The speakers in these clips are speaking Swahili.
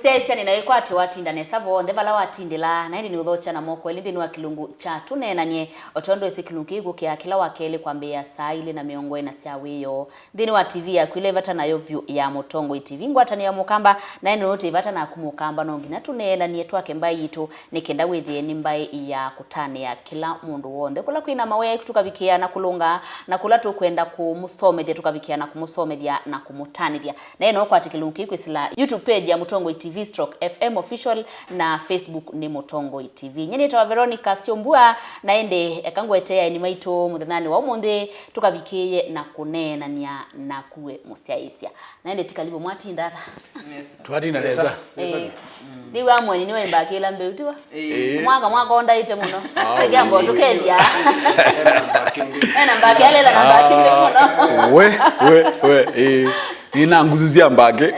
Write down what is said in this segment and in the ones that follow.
musiaisia ninaikwa ati watinda nesavo ndevala watindila na ndi udhocha na moko elindi ni wa kilungu cha tuneenanye otondo ese kilungu kigu kia kila wakeli kwambia saa ile na miongo ina siawiyo ndini wa TV ya kwile vata na yo view ya Mutongo TV ngwata ni ya mukamba na ino yote vata na kumukamba nongi na tuneenanye twake mbai yitu nikenda withie ni mbai ya kutane ya kila mundu wonde kula kuina mawe tukabikia na kulunga na kula tu kwenda kumusomedia tukabikia na kumusomedia na kumutanidia na ino kwa kilungu kigu sila YouTube page ya Mutongo TV /FM official na Facebook ni Mutongo TV. Nyene tawa Veronica Siombua naende ekangwetea ni maito muthanani wa umunde tukavikiye na kunena nya na kuwe musiaisia. Naende tikalibo mwatindara. Yes. Twatinda neza. Ni wa mwani niwe mbakila mbeutiwa. Mwaka onda ite muno. Agiambo tukelia. Ena mbakile la mbakile muno. We ina nguzuzia mbage.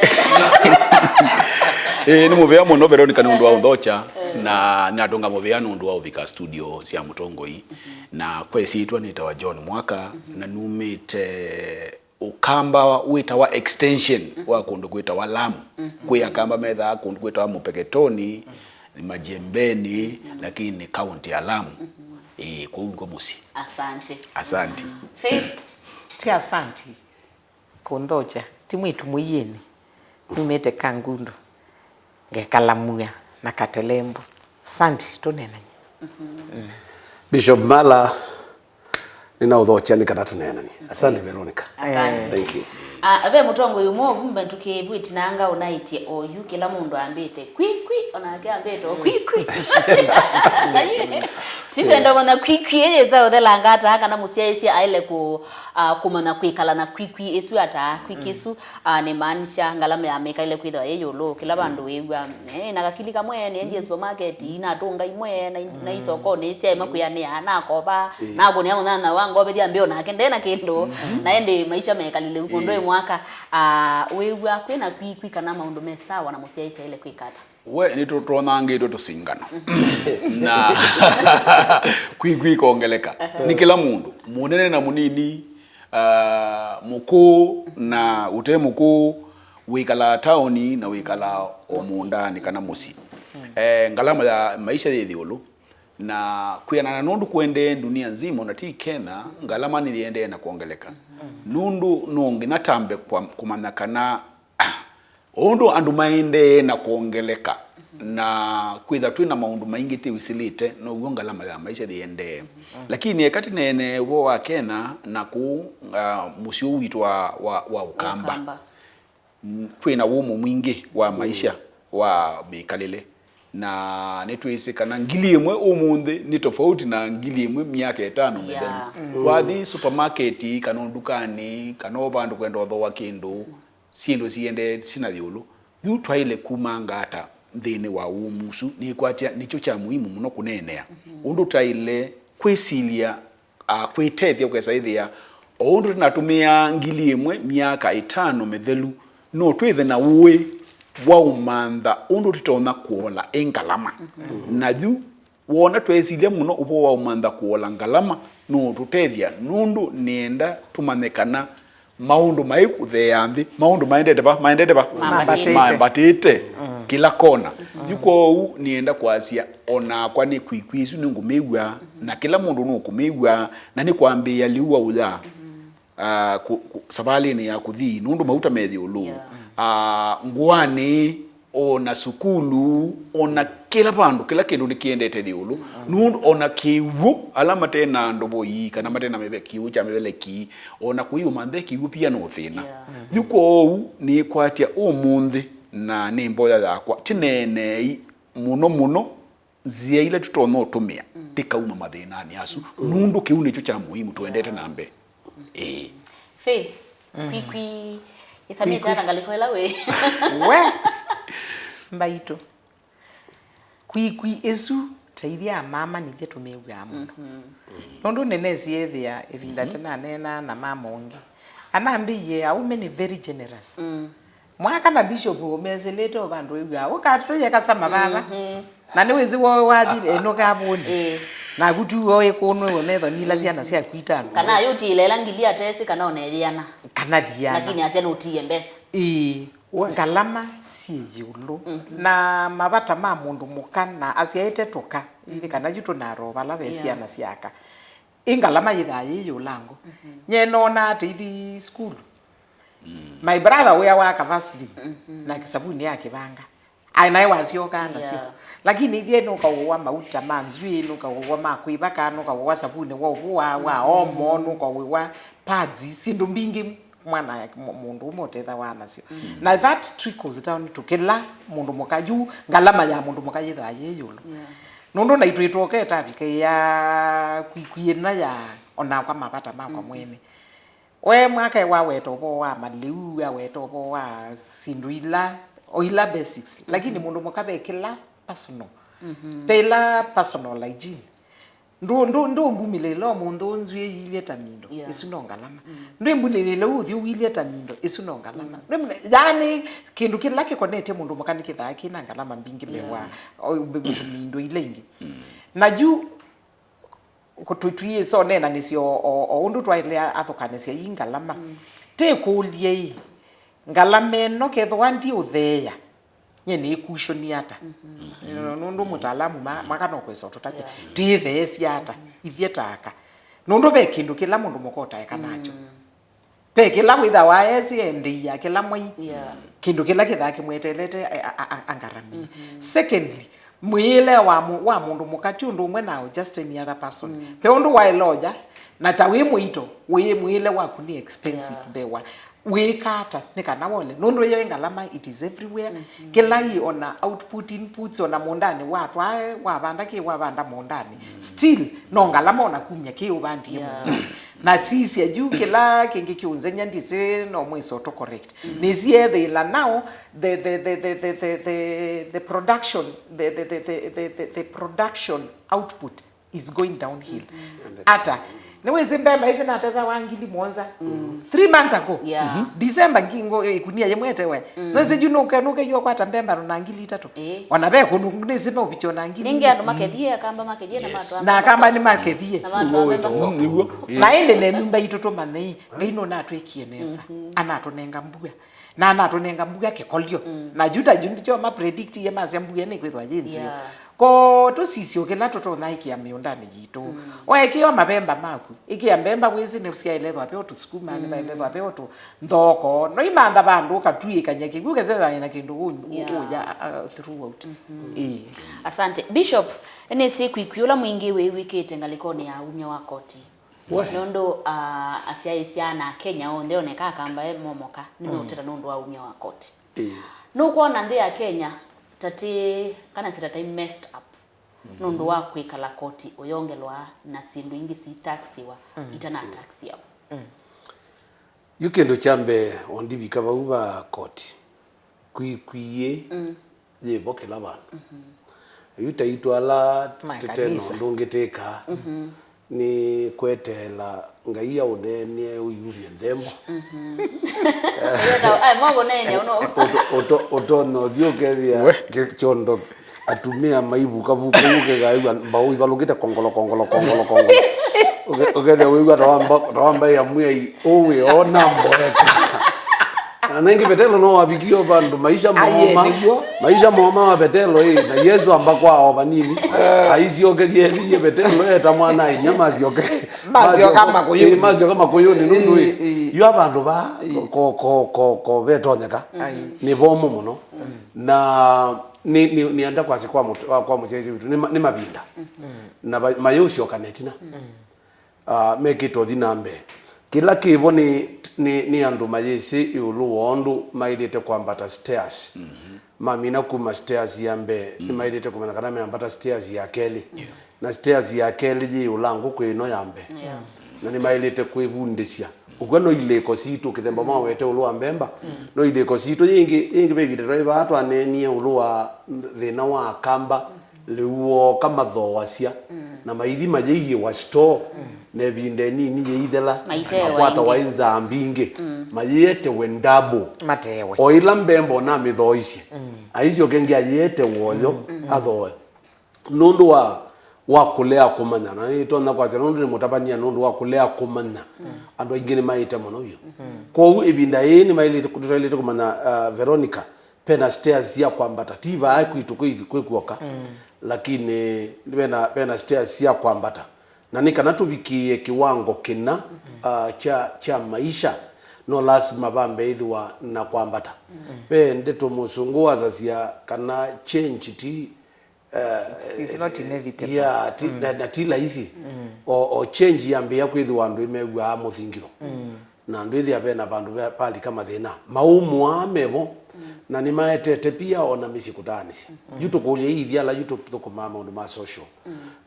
Ni muvea muno Veronica nundu wa Ndhocha na natonga muvea nundu wa ubika studio cia Mutongo hii na kwesitwa nitawa John Mwaka na numite ukamba wita wa extension wa kundu kwita wa Lamu kuya kamba metha kundu kwita wa Mupeketoni ni Majembeni lakini county ya Lamu kwa ungo musi. Asante Faith ti asante kundhocha timwitu muyeni nimete kangundu ngekalamuya na katelembo asante tuneenanye. Bishop Mala nina udhocha nikana tuneenanye. Asante Veronica. Thank you. Ave Mutongo yumo vumbe tukibwiti nanga unaitie oyu kila mundu ambite kwikwi onake ambite kwikwi tivendo mona kwikwi eleza odhelanga ata aka na musiaisia aile ku kumana kwikala na kwikwi esu ata kwikisu ne manisha Ngalama ya meka ile kwitha yeyolo kila bandu wegwa nakakili kamwe ne ndi supermarket ina tunga imwe na isoko ne sia imakuyane ana koba na goni yangu na wango be dia mbio na kendena kendo naende maisha Mikalile ukondo mwaka wegwa kwena kwikwi kana maundu mesawa na musiaisia ile kwikata we ni tutonange tusingana na kwikwi kongeleka ni kila mundu munene na munini muku na ute muku wikala taoni na wikala omundani kana musi Ngalama ya maisha yethiulu na kuyana nundu kwende dunia nzima na ti Kenya Ngalama ni yende na kuongeleka nundu nongi natambe kumana kana ondo andu maende na kuongeleka na kwitha twina maundu maingi ti wisilite no ugo Ngalama ya maisha yende lakini ekati nene wo wa Kenya na ku musio witu wa ukamba kwina wumu mwingi wa maisha wa Mikalile na netwise kana ngili imwe umunthe ni tofauti na ngili imwe miaka 5 methelu wathi supermarket kana ndukani kana bandu kwenda othowa kindu sindu siende sina thiulu thu twaile kumanga ata thini wa umusu ni kwatia nicho cha muhimu muno kunenea undu taile kwisilia kwitethia kwesaithia undu tunatumia ngili imwe miaka 5 methelu no twithe na uwe wa umantha undu titona kuola Ngalama na thu wona twesilia muno ubo wa umantha kuola Ngalama no tutethia nundu nienda tumanekana maundu maiku theanthi maundu maendete batite kila kona yuko nienda kwasia ona kwa ni kwikwisu ni ngumigwa na kila mundu no kumigwa na ni kwambia liwa utha sabali ni ya kuthi nundu mauta methiulu ngwani ona sukulu ona kila bandu kila kindu nikiendete thiulu nundu ona kiwu alama tena ndoboyi kana matena mebe kiwu cha mebeleki ona kuiu manthe kiwu pia no thina yuko ni kwatia umunthe na ni mboya yakwa tinene muno zia ile tutono tumia tikauma mathinani asu nundu kiu nicho cha muhimu tuendete nambe Faith kwikwi isamita ngalikoela we mbaito kwikwi esu taithia mama ni thia tumegwa muno nondu nene ciethia ivinda tena nena na mama ongi anambiye aume ni very generous mwaka na bishop omezelete obandu wegwa ukathoye kasama baba na niwezi wo wathi eno kaboni na gutu oye kono wonetho nila ciana cia kwitano kana yuti ilela ngilia tesi kana oneliana kana thiana lakini asia no tie mbesa Ngalama si yulu na mabata ma mundu mukana asiaite toka ili kana juto naro bala besia na siaka Ngalama yida yulango nyeno na TV school my brother we wa kavasili na kisabuni yake banga aina wazio kana sio lakini ndiye nuka wa mauta manzwi nuka wa makuiba kana nuka wa sabuni wa omo nuka wa pads sindu mbingi mwana mundu umotetha wana sio na that trickles down to kila mundu mukaju Ngalama ya mundu mukayitha yeyulu nondo na itwitoke tabike ya kwikwiena ya ona kwa mabata makwa mwene we mwaka wa wetobo wa maliu ya wetobo wa sinduila oila basics lakini mundu mukabe kila personal pela personal hygiene ndo mbumilelo mundu nzwe ile tamindo isuno Ngalama ndo mbulelelo uthi ile tamindo isuno Ngalama yani kindu kilake konete mundu mukanike thaki na Ngalama mbingi mewa mindo ile ingi na juu kututwie so nena nisio undu twaile athokanisia Ngalama te kulie Ngalama no kethwa ndi utheya nyene ikushoni ata nondo mutaalamu makano kweso tutake tithe siata ivyetaka nondo be kindu kila mundu mukota ekanacho pe kila witha wa esi endia kila moi kindu kila kithake mwetelete angarami secondly mwile wa mundu mukati undu umwe nao just any other person pe undu wa eloja na tawi mwito we mwile wa kuni expensive bewa we kata nikana wole nondo yo Ngalama it is everywhere kila hi ona output inputs ona mondani watu wa banda ki wa banda mondani still no Ngalama ona kumya ki ubandi na sisi ajuu kila kingi kiunzenya ndise no mweso to correct nisie the la now the production the production output is going downhill ata niwezi mbemba hizi nateza wangili mwanza 3 months ago December ngingo ikunia yemwete we nze juno ukanuke yo kwata mbemba na ngili tatu wanabe kunu nezi no bicho na ngili ninge ando makethie kamba makethie na matu na kamba ni makethie na ende ne numba itoto manei ngino na atwekie nesa anato nenga mbuga na anato nenga mbuga ke kolyo na juta jundicho ma predict ye mazembuga ne kwethwa jinsi ko to sisi okela toto na iki ya miondani jito waekiwa mabemba maku iki ya mbemba wezi ne usia elewa pe otu skuma ni maelewa pe otu ndoko no imanda bandu katui kanyaki kugezeza ina kindu uja throughout asante Bishop ene siku ikwiola mwingi we wikete ngalikone ya umya wa koti nondo asiaisiana Kenya onde oneka kamba momoka nimeutera nondo wa umya wa koti no kuona ndi ya Kenya tati kana sitata messed up nondo wa kwikala koti oyongelwa na sindu ingi si taxi wa itana taxi yao yukendo chambe ondibika bauba koti kwiye ye bokela bana yuta itwala teteno ndongeteka ni kwetela ngaiya unene uyumye ndembo mwago nene otono diokeria chondo atumia maibu kabuka yuke gaiwa mbau ibalugita kongolo ogede wiwa rawamba ya muya owe ona mboeka anengi betelo no wabikio bandu maisha moma wa betelo na Yesu ambakwa abanini aizio gegeli betelo eta mwana inyama zioke mazio kama kuyuni nundu yo abandu ba ko betonyeka ni bomo muno na ni anda kwasi kwa muzezi witu ni mabinda na mayosio kanetina mekito dinambe kila kibo ni andu mayesi yulu wondu maidete kwambata stairs mamina kuma stairs yambe ni maidete kumana kana meambata stairs ya keli na stairs ya keli ji ulangu kwino yambe na ni maidete kwebundisia ugano ile kosito kitemba mawete ulu ambemba no ile kosito yingi bebide driver atu anenie ulu wa thina wa kamba liwo kama thowasia na maidi mayiye wa store ne binde nini yeithela akwata wainza ambinge mayete wendabo matewe oila mbembo na mithoici aicio kengi ayete woyo athoe nundu wa wa kulea kumanya na ito na kwa zero ndi mutabania nundu wa kulea kumanya andu ingine maita muno yo ko ibinda ni mailite kutoilite kumanya Veronica pena stairs ya kwambata tiba kwikuoka lakini pena stairs ya kwambata na nikana tubikie kiwango kina cha maisha no lazima bambe idwa na kwambata pende tumusungu azasia kana change ti it's not inevitable yeah na tila hizi o change yambe ya kwithwa andu imegwa muthingiro na andu ithia bena bandu pali kama thina maumu amebo na ni maetete pia ona misikutani yuto kulia ithia la yuto tukomama on ma social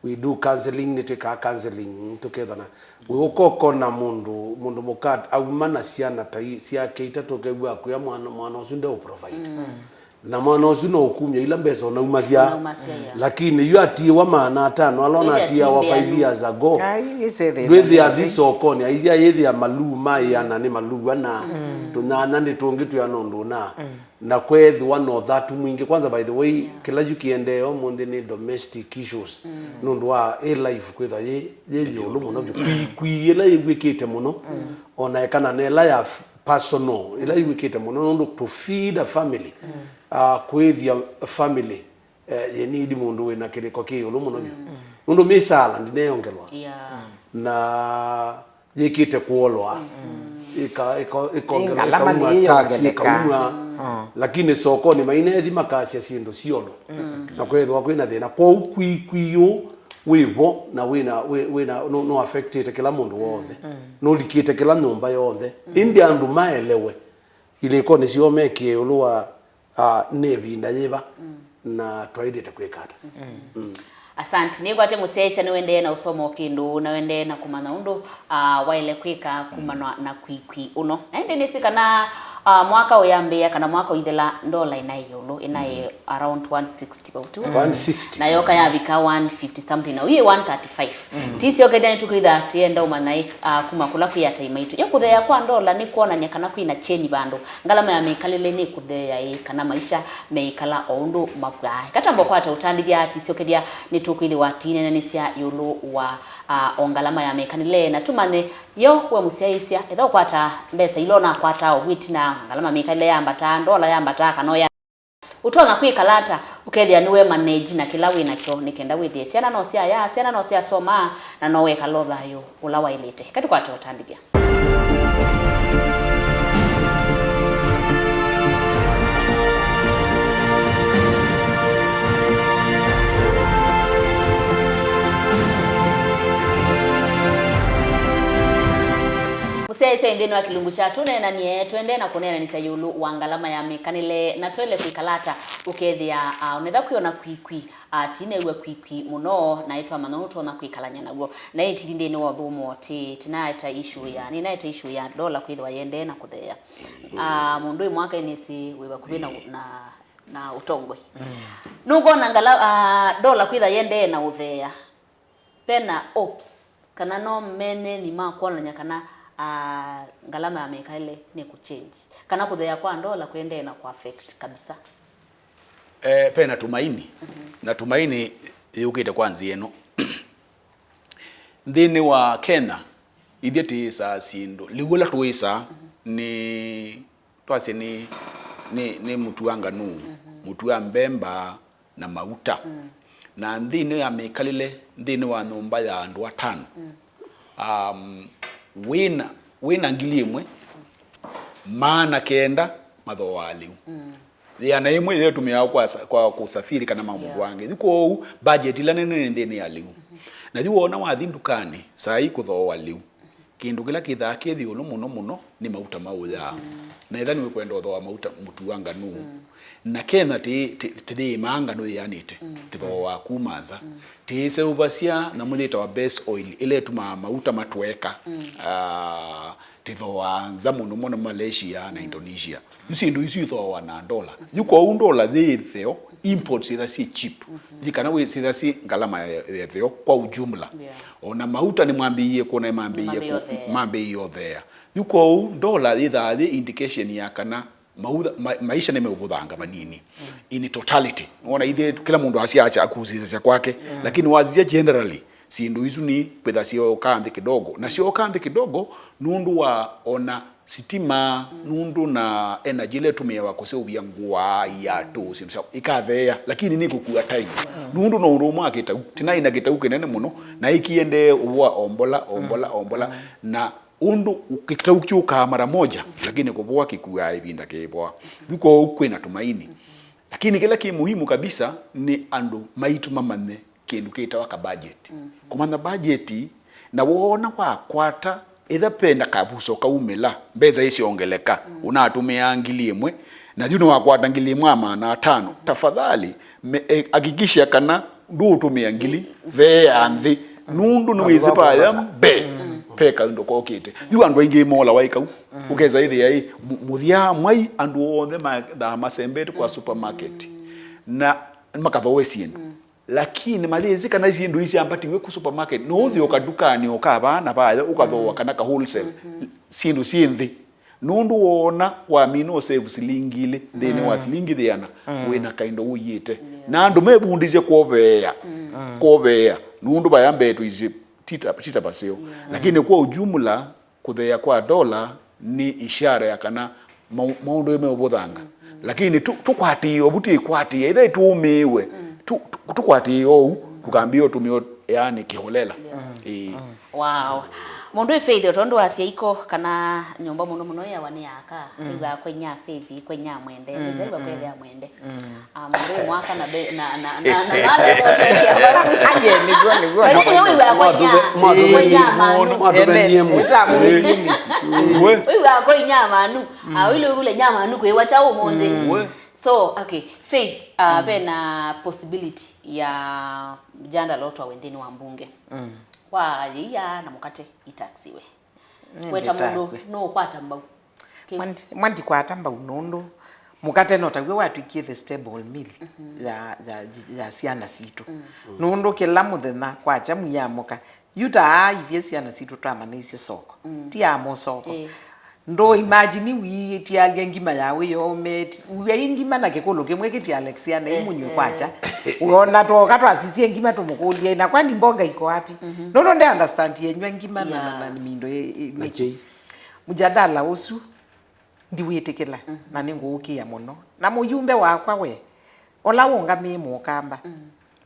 we do counseling ni tuka counseling together na we ukoko na mundu mukat au mana siana tai sia keita tokegwa kwa mwana usunde o provide na mwana usuno ukumya ila mbeso na umasia lakini yu ati wa maana tano alona ati wa 5 years ago with ya thiso koni aithia yethi ya maluma ya nani maluwa na tunana ni tungitu ya nondo na kwethu one of that mwingi kwanza by the way kila yukiende o mundi ni domestic issues nondo wa life kwetha ye yo muno kwiyela yigwikite muno ona ekana nela ya personal ila yigwikite muno nondo to feed a family kwethia family ye need mundu we na kiriko kiyo muno byo nondo misala ndineyongelwa na yikite kuolwa ikongelwa taxi ikaumwa lakini sokoni mainethi makasia sindu siono na kwethwa kwina thina kwa ukwiyo wibo na wina no affected kila mundu wothe no likite kila nyumba yothe indi andu maelewe ile ko ni siomekie ulwa nevi ndayeba na twaidete kwekata Asante ni kwate museisa ni wende na usomo kindu na wende na kumana undu waile kwika kumana na kwikwi uno naende nisika na mwaka oyambia kana mwaka oithela ndola inayolo inaye around 160 about 160 na yoka ya bika 150 something na uye 135 tisi yoka dani tukuitha tienda umanai kumakula kuya time itu yokuthea kwa ndola ni kuona ni kana kwina cheni bando Ngalama ya Mikalile ni kuthea kana maisha meikala oundu mapwa katambo kwa ata utandithia tisi yoka dia ni tukuithi watine na nisia yulu wa Ngalama ya Mikalile na tumane yo we musiaisia etho kwata mbesa ilona kwata witi na Ngalama Mikalile yambata ndola yambata kanoya utonga kwikalata ukethia niwe manage na kila wina cho nikenda withie ciana no cia soma na no weka lotha yo ula wailite kati kwata utandithia Museisa ndino wa kilungu cha Tuneenanye twende na kunena ni sayulu wa Ngalama ya Mikalile na twele kwikalata ukethia unetha kwiona kwikwi tine we kwikwi muno na itwa manoto na kwikalanya naguo na itindi ni wathumo ti tinaita issue ya dola kwithwa yende na kuthea mundu mwaka ini si wewa kubina na utongoi nugo na dola kwitha yende na uthea pena ops kana no mene ni makwona nyakana Ngalama ya Mikalile ni kuchange kana kuthea kwa ndola kuende na ku affect kabisa pe natumaini natumaini yukite kwanza yeno ndini wa Kenya idheti sa sindo ligula tuisa ni twase ni mutu wanga nu mutu wa mbemba na mauta na ndini ya Mikalile ndini wa nyumba ya andu atano wina ngilimwe maana kenda matho waliu yana imwe ile tumia kwa kusafiri kana mamundu wange thiko budget ila nene ndeni aliu na thiwona wathi ndukani sai kutho waliu kindu kila kithakie thiulu muno ni mauta mauya na ithani we kwenda utho mauta mutu wanga nu na Kenya ti manga no yanite titho wa kumanza ti seuvasia na muthita wa base oil ile tuma mauta matweka titho wa zamuno na Malaysia na Indonesia yusindu isitho wa na dola yuko dola theo imports ila si cheap dikana we sida si Ngalama ya theo kwa ujumla ona mauta ni mwambiye kuona mwambiye yothe yuko dola itha the indication ya kana maisha nimeubudhanga manini in totality. Ona ithe kila mundu asiacha akuziza kwake, lakini wazia generally sindu hizo ni peda sio kandi kidogo, na sio kandi kidogo nundu wa ona sitima nundu na energy ile tumia wakose ubiangua ya to simsa ikathea, lakini ni kukua time nundu no urumwa akita tina ina kita ukenene muno na ikiende uwa ombola na undu ukikita ukiuka mara moja, lakini kubwa kikuya ibinda kebwa duko kwena tumaini. Lakini kila muhimu kabisa ni andu maitu mamane kindu kita ka budget kumana budget na wona kwa kwata either penda kabuso kaumela mbeza isi ongeleka unatumia ngili imwe na juno wakwata ngili imwe na 5 tafadhali hakikisha kana ndu tumia ngili the and nundu nuize pa yambe peka ndo kokite yu andu ingi mola waika ukeza ithi ai muthia mai andu othe masembetu kwa supermarket na makathowe sienu lakini malizi kana ici ndu ici ambati we ku supermarket no uthi ukadukani ukabana bayo ukathowa kana ka wholesale sindu sinthi nundu wona wa mino save silingile thini wa silingi thiana wina kaindo uyite na andu mebundize kobea nundu bayambetu ici tita baseo lakini kwa ujumla kuthea kwa dola ni ishara ya kana maundu yemeobuthanga lakini tukwatio buti kwatia ithe tumiwe tukwatio tukambio tumio yani kiholela wow mundu Faith tondu asia iko kana nyomba muno ya wane yaka iba kwenya Faith kwenya mwende nizaiba kwethea mwende mundu mwaka na nale zote ya aje nigwa wewe kwenya manu wewe kwenya manu ule nyama manu kwewacha umonde. So okay Faith bena possibility ya janda lotwa wendeni wa mbunge wa yia na mukate itaxiwe kweta mundu no kwata mbau mwandi kwata mbau nundu mukate no tagwe watwikie the stable meal ya ciana situ nundu kila muthenya kwacha muyamuka yuta ivye ciana situ twamanisi soko ti amo soko ndo imagine wi tialia ngima yawe yome wi ngima na kekolo kemwe kiti Alexia na imunywe kwacha uona to katwa asisie ngima to mukulia na kwani mbonga iko wapi no nde understand yenywe ngima na mindo nakei mujadala usu ndiwitikila na ninguukia muno na muyumbe wakwa we ola wonga mimo kamba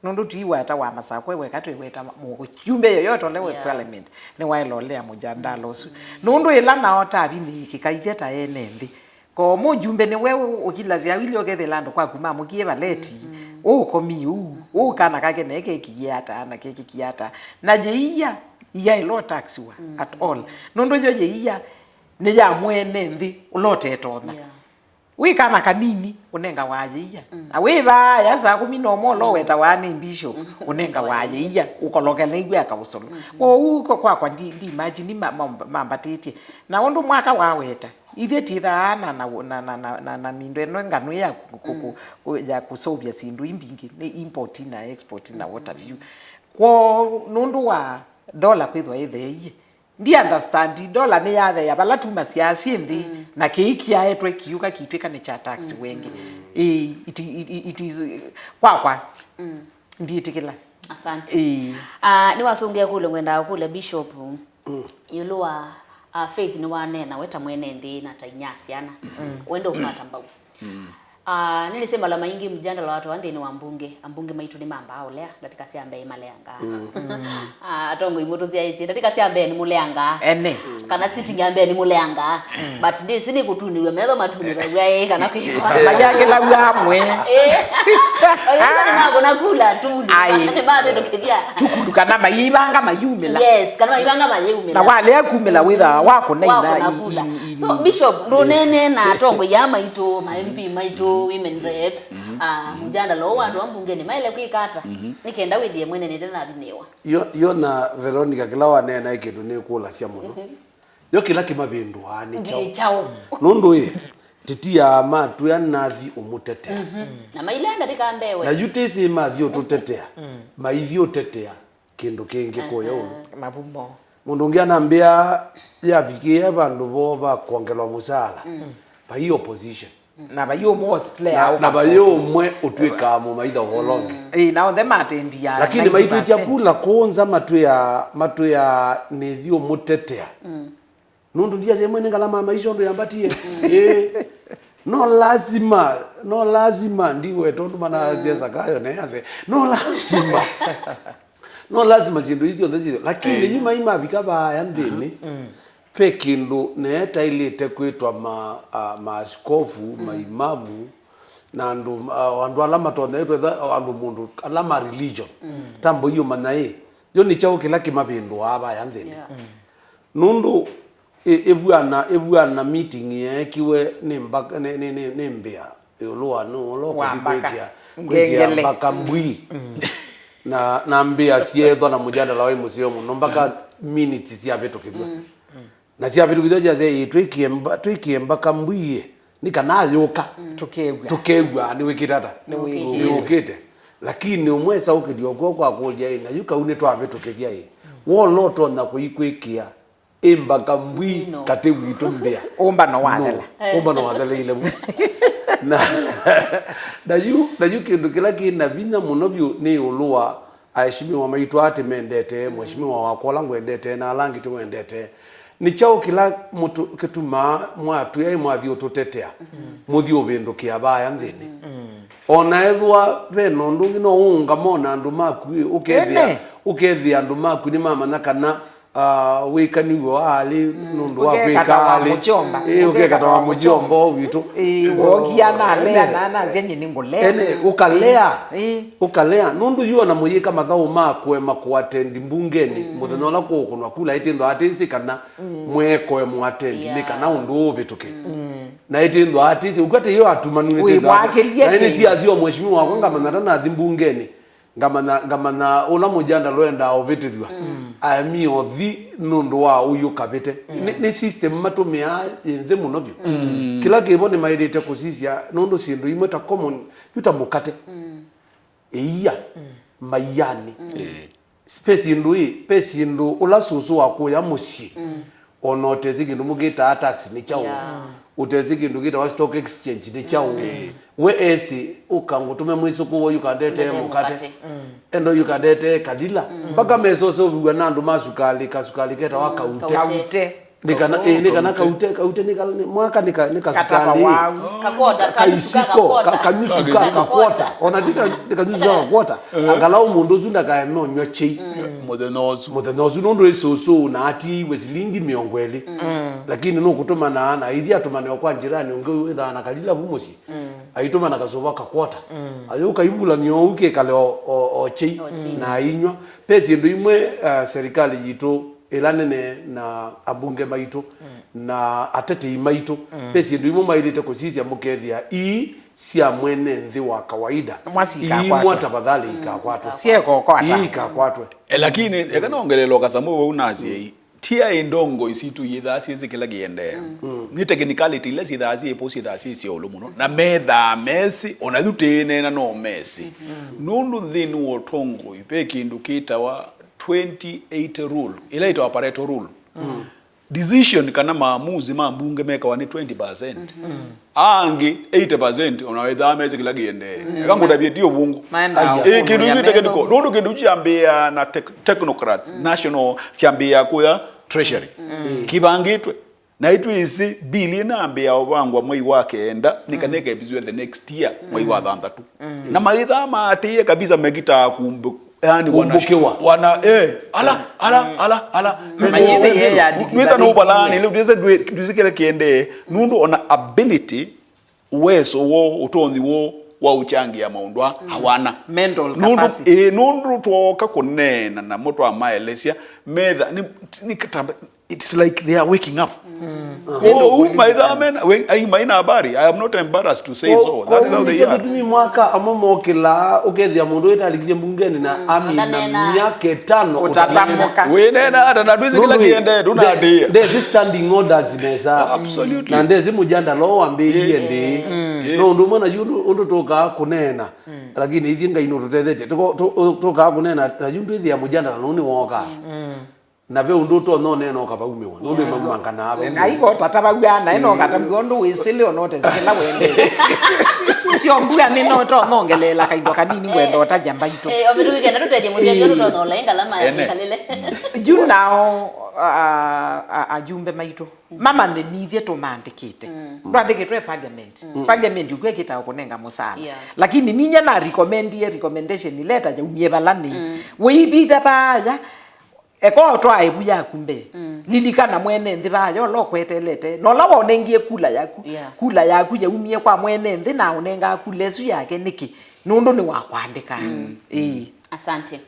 nundu tiwata wa masakwe we katweta mu yumbe yoyote lewe parliament ne wailolea mujadala usu nundu ila na otabi ni kikaitheta enendi ko mujumbe ne wewe ukilazia wili ogethela kwa kuma mukie baleti komi kana kake neke kiata na keke kiata na jeia ya ilo taxiwa at all nundu jo jeia ne ya mwene mvi ulote tona we kana kanini unenga wajeia awiba yasa kumino molo weta wane bishop unenga wajeia ukolokele igwe akawusolo uko kwa ndi imagine mambatiti na ondo mwaka waweta ivye tithana na mindo eno ngano ya kusobya sindu imbingi ni import na export na what have you kwa nundu wa dola kwithwa ithei ndi understand dola ne yathe ya bala tuma siasi mbi na keiki aetwe kiuka kitweka ne cha tax wengi it is kwa ndi itikila asante ni wasungia kule mwenda kule bishop yulua Faith ni wanena weta mwene ndi na tainyasiana wendo umatambau nilisema la maingi mjandala watu wande ni wambunge ambunge maitu ni mamba olea katika siambe imaleanga atongo imoto sia isi katika siambe ni muleanga ene kana sitting ambe ni muleanga but this ni kutuniwe metho matuni bawe kana kwa mayake la yamwe oyenda ni mago nakula tuli ni babe ndokedia tukuduka na mayibanga mayumela yes kana mayibanga mayumela na wale akumela witha wako na ina so bishop ronene na atongo ya maitu ma MP maitu women reps mujanda lo wandu ambunge ni maile kwikata nikenda withie mwene nende na binewa yo na Veronica kila wanena ikindu ni kula cia muno yo kila kimabindu ani chao nundu titia ma tu ya nathi umutetea na mailanga tikambewe na yutisi mathi ututetea maithi utetea kindu kingi koyo mabumbo mundu ngianambia ya bikie bandu bo ba kuongelwa musala pa hiyo opposition na bayo most clear na bayo mwe utwika mu maitha wolonge na othe matendia lakini maitu tia kula konza matu ya nithio mutetea nundu ndia zemwe Ngalama maisha ndo yambatie no lazima ndiwe tondu mana ziasa kayo ne yathe no lazima zindu hizo ndizo lakini ima bikaba yandini pe kindu ne tailite kwitwa maaskofu maimamu na andu alama tonde andu mundu alama religion tambo hiyo manae yo ni chao kila kimabindu aba yandini nundu ebuana meeting yekiwe ni mbia yolwa no lo kwikia mpaka mbui na mbia sietho na mujadala wa museo muno mpaka minutes cia beto kithwa na cia beto kithwa jaze twikie mpaka mbui ni kana yuka tukegwa ni wikitata ni ukite lakini umwesa ukidio kwa kulia ina yuka une twa beto kithia wo loto na kuikwikia embaka mbui kate witu mbia omba no wadela ile na yu kindu kila kina binya muno byo ni ulwa aishimiwa maitu ate mendete mheshimiwa wakola ngwendete na alangi tu wendete ni chao kila mutu kituma mwatu yai mwathi ututetea muthi ubindu kia baya nthini ona ethwa beno ndungi no unga mona andu maku ukethia andu maku ni mamanya kana wikaniwo ali nundu wa kwikali ukekata wa mujombo witu wogia na lea na zenye ningole ukalea nundu yuo na muyika mathau makwe makwatendi mbungeni muthenya la kukunwa kula itindo atisi kana mweko mwatendi ni kana undu ubituke na itindo atisi ukwate hiyo atumanu itindo na ni cia cio mheshimiwa wako ngamana na thimbungeni ngamana ula mujanda loenda obitithwa ami othi nundu wa uyu kabite ni system matumia inthe muno bio kila kibone mairite kusisia nundu sindu imwe ta common yuta mukate iya mayani space indu ula susu wako ya mushi ono tezikindu mugita tax ni chao uteziki ndugita wa stock exchange ni chao we esi ukangutume mwisuku wo yukadete mukate endo yukadete kadila mpaka meso so bigwa nandu masukali kasukali keta wakaute nikana kaute mwaka nikasukali kanyusuka kakota onatita nikanyusuka kakota angalau mundu zunda kaemo nyochei muthenozu nundu esoso na ati wesilingi miongweli lakini no kutuma na ithia tumane kwa njirani unge ithana kalila bumusi aituma na kasoba kakota ayo kaibula ni ouke kale ochei na inywa pesi ndu imwe serikali yito elanene na abunge maito na atete maito pesi ndu imwe mairite kusisia mukethia cia mwene nthi wa kawaida mwata badhali ikakwatwe sieko kwata ikakwatwe lakini ekanaongelelo kasamu we unasie tia indongo isitu yithasi zikila giende ni technicality ile sithasi eposi thasi cio lumuno na metha mesi ona thutene na no mesi nundu thinu otongo ipe kindu kitawa 28 rule ile itawa Pareto rule decision kana maamuzi mambunge meka wa ni 20% angi 80% onawetha mesi kila giende kangutabie dio bungu kindu technical nundu kindu chiambia na technocrats national chiambia kuya treasury kibangitwe na itu isi billion ambia obangwa mwai wake enda nikaneke bizwe the next year mwai wa thanthatu na maitha matie kabisa megita kumbe yani wana ala mwita no balani ile dizikele kiende nundu ona ability uwezo wo utonzi wo wa uchangia maundwa hawana mental capacity nundu toka kunena na moto amaelesia metha ni katamba it's like they are waking up maina habari I am not embarrassed to say so that is how they are tumi mwaka amomo kila ukethia mundu etalikije mbungeni na amina miaka 5 utatamuka wenena hata na twizi kila kiende tunadia there's standing orders mesa absolutely na ndezi mujanda lo ambiye ndi no ndu mona yundu toka kunena lakini ithinga ino tutethete toka kunena na yundu ithia mujanda no ni woka na be undu to no ne no kabaume wa no magumanga na abo na iko tatabagwana eno katabwo ndu wisile onote zikila wende sio mbuya nino to nongelela kaindo kanini wendo otajamba ito obirugi kenda tuteje mutia to no lenga lama ya Mikalile you now ajumbe maito mama ndenithie to mandikite ndandikitwe parliament ukwe kita ukunenga musala lakini ninya na recommendation letter ya umie balani wibitha baya eko twa ebuya kumbe lilikana mwene nthi bayo lokwetelete no lawo nengie kula yaku ya umie kwa mwene nthi na unenga kulesu yake niki nundu ni wakwandika asante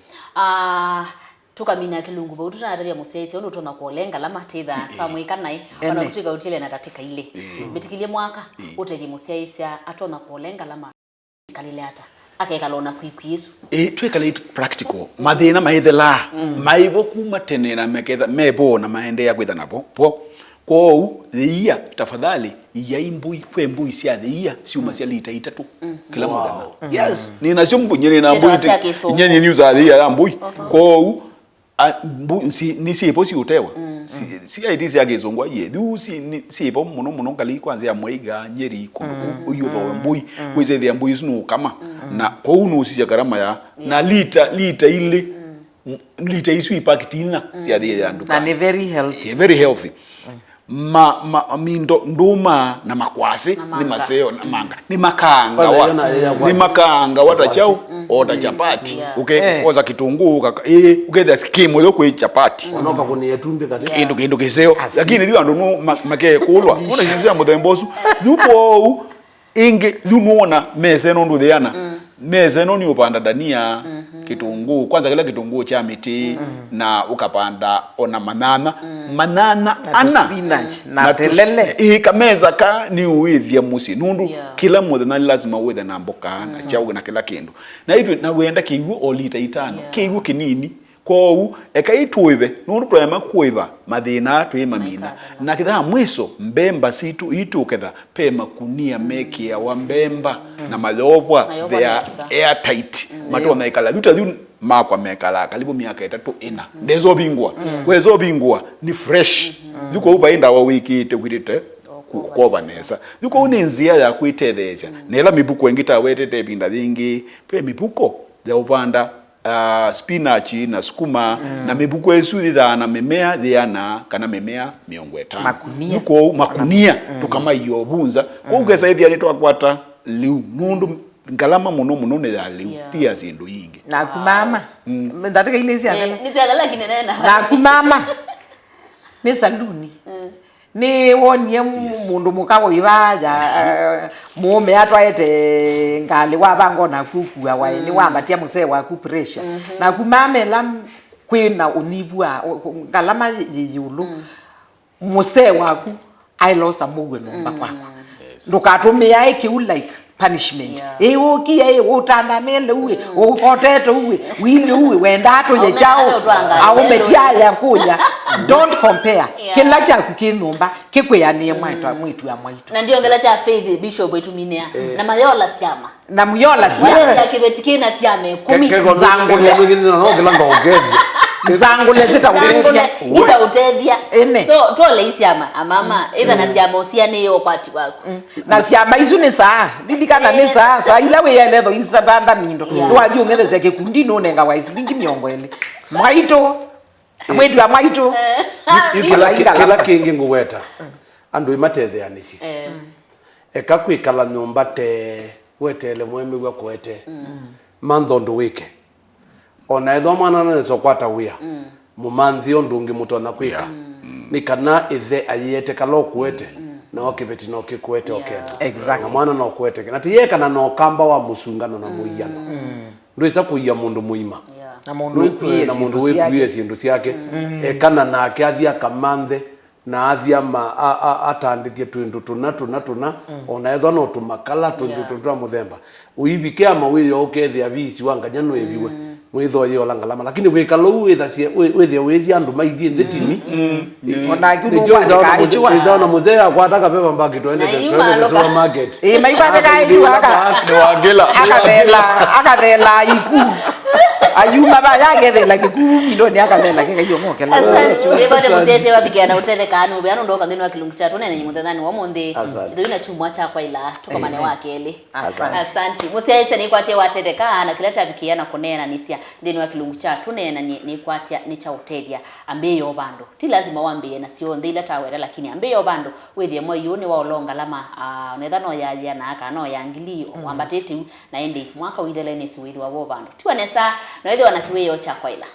tukamina kilungu bo tutanaria musesi ono tona kolenga la matitha twamwika nai ona kutiga utile na tatika ile bitikilie mwaka uteje musesi atona kolenga la Mikalile ata akekalona kwikwisu twekale practical mathina maithela maibo kuma tene na meketha mebo na maende ya kwitha napo po kou thia tafadhali ya imbui kwe mbui cia thia ciuma cia lita 3 kila muthenya yes ni na ciumbu nyene na mbui nyene news thia ya mbui kou ni sipo si utewa si ID cia gizungwa ye thu si sipo muno kali kwanza ya Mwaiga Nyeri ko uyutho mbui kwize thia mbui sunu kama na kou no cia garama ya na lita isu ipakitina cia thia ya nduka and very healthy mindo nduma na makwasi ni maseo na manga ni makanga wata chao oda chapati oza kitunguu uketha skimo yo kwe chapati onoka kuni yetumbe kati kindu kiseo lakini thiwa ndu make kulwa ona jinsi ya muthembosu thuko ingi thunuona mese no ndu thiana mese no ni upanda dania kitunguu kwanza kila kitunguu cha miti na ukapanda ona manana ana spinach na telele kameza ka ni uithia musi nundu kila muthenya lazima uwe na mboka na chau na kila kindu na hivyo na wenda kiigu o lita 5 kiigu kinini kou ekaitwive nundu twema kuiva mathina twima mina na kitha mwiso mbemba situ itu ketha pema kunia meki ya wa mbemba na mayovwa they are airtight matona ikala thuta thu makwa mekala karibu miaka 3 4 ndezo bingwa ni fresh thuko ubainda wa wiki tekwirite kwa nesa thuko unenzia ya kwitetheja nela mibuko engita wetete binda thingi pe mibuko ya upanda spinach na sukuma na mibuko esu thana memea thiana kana memea 50 nuko makunia tukama iyo bunza kwa ugesa ithia ni twakwata liu mundu Ngalama muno ne ya liu pia sindu yingi na kumama ndatika ile isi akala nitagala kinenena na kumama ni saluni ni wonie mundu mukawo ibaja mume atwaete ngali wabango na kuku awaye ni wambatia muse wa ku pressure na kumamela kwina unibua Ngalama yiyulu muse waku I lost a mugwe nomba kwako ndukatumia iki like punishment ukie utandamele uwe ukotete uwe wili uwe wendato ye chao au metia ya kuya don't compare kila cha kukinomba kikweyanie mwitu ya mwitu na ndio ngela cha faith bishop wetu minea na mayola siama na muyola siama ya kibetikina siame 10 zangu le mwingine no kilanga ogezi zangu le itautethia so tole isiama amama either na siama usiane yo kwati wako na siama isu ni saa didikana ni saa ila we yelevo isabanda mindo wathi ungeleze kikundi no nenga waisilingi miongwele mwaito mwetu ya mwaito kila kingi ngweta andu imatetheanici ekakwikala nyumba te wetele mwemi gwa kwete manthondo wike ona etho mwana na sokwata wia mumanthio ndungi mutona kwika ni kana ithe ayete kalo kwete na okibeti no kikwete okete exactly mwana no kwete na tiye kana no kamba wa musungano na muiyano ndio isa kuiya mundu muima na mundu wikuye sindu ciake ekana nake athia kamanthe na athia atanditie twindu tuna ona etho no tumakala tundu muthemba uibike ama wiyo ukethia visi wanganya no ebiwe mwitho yo Ngalama lakini wikalo withia andu maithie ndetini ona kiugo na muzee akwataka pepa mbaki twende supermarket maibane kai waka wangela akathela iku ayuma ba yage la ke ku milioni akalela ke yo ngoke la asante ngibone musese wabigana utelekano ube ando kanini wa kilungu cha Tuneenanye muthethani wa monde ndina chumwa cha kwa ila tukomane wakele asante musese ni kwatia watetekana kila tabikia na kunena nisia ndini wa kilungu cha Tuneenanye ni kwatia ni cha utedia ambeyo bando ti lazima wambie na sio ndila tawera lakini ambeyo bando withie moyo ni wa olonga lama unetha no ya na aka no ya ngilio wambatete na endi mwaka withele nesi withi wa bando tiwanesa na withie wanakiwe yo cha kwa ila